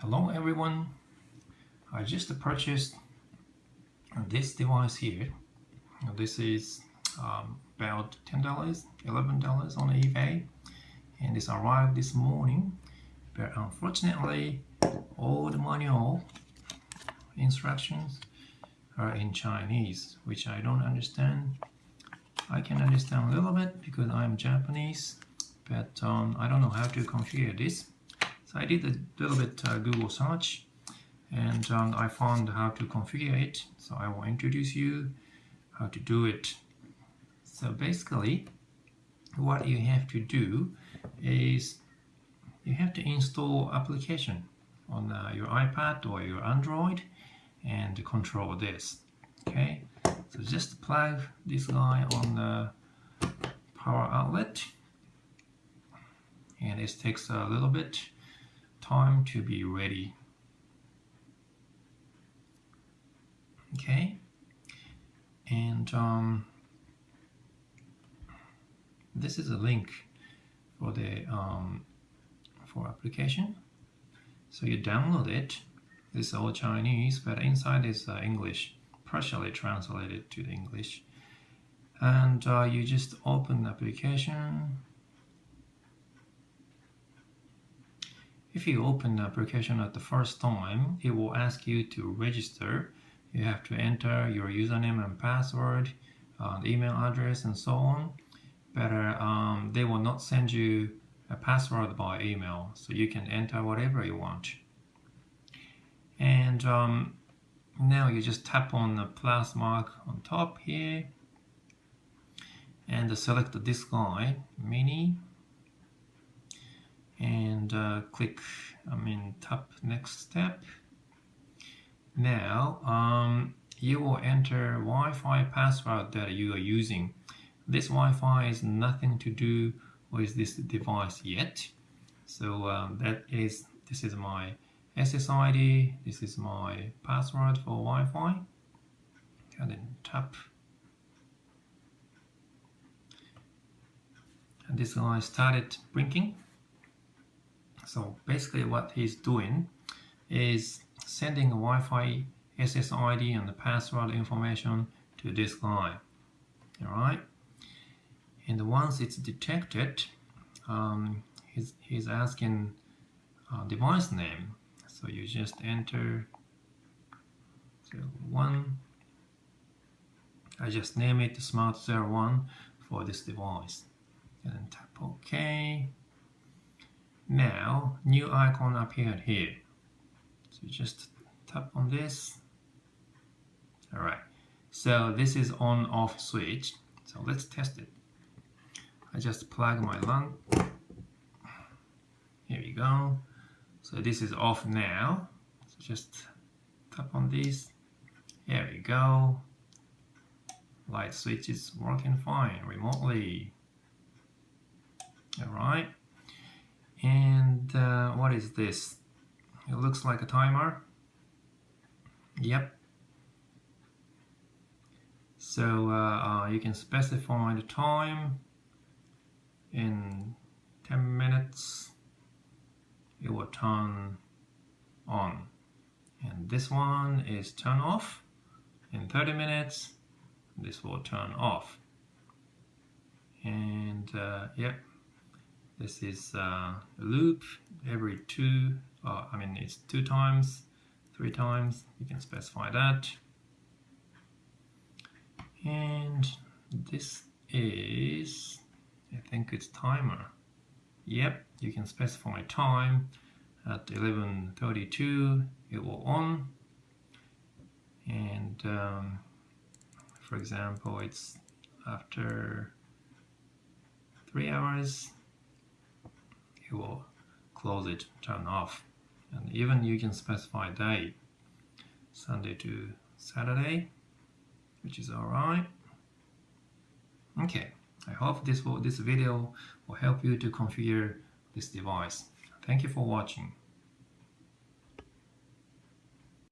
Hello everyone, I just purchased this device here. This is about $10, $11 on eBay, and this arrived this morning, but unfortunately all the manual instructions are in Chinese, which I don't understand. I can understand a little bit because I'm Japanese, but I don't know how to configure this. So I did a little bit Google search, and I found how to configure it. So I will introduce you how to do it. So basically, what you have to do is you have to install application on your iPad or your Android and control this. Okay, so just plug this guy on the power outlet, and it takes a little bit time to be ready. Okay, and this is a link for the for application. So you download it. This is all Chinese, but inside is English, partially translated to the English. And you just open the application. If you open the application at the first time, it will ask you to register. You have to enter your username and password, the email address, and so on. But they will not send you a password by email, so you can enter whatever you want. And now you just tap on the plus mark on top here, and select this guy, mini, and click, tap next step. Now you will enter Wi-Fi password that you are using. This Wi-Fi is nothing to do with this device yet. So this is my SSID, this is my password for Wi-Fi, and then tap. And this guy started blinking. So basically what he's doing is sending a Wi-Fi SSID and the password information to this guy. Alright? And once it's detected, he's asking device name. So you just enter 01. I just name it Smart 01 for this device. And then tap OK. Now, new icon appeared here. So you just tap on this. Alright, so this is on-off switch. So let's test it. I just plug my LAN. Here we go. So this is off now. So just tap on this. Here we go. Light switch is working fine remotely. Alright. And what is this? It looks like a timer. Yep. So you can specify the time. In 10 minutes it will turn on, and this one is turn off. In 30 minutes this will turn off. And yep, this is a loop every it's 2 times, 3 times, you can specify that. And this is, I think it's timer. Yep, you can specify time. At 11:32 it will on, and for example it's after 3 hours it will close it, turn off. And even you can specify day, Sunday to Saturday, which is alright. Okay, I hope this video will help you to configure this device. Thank you for watching.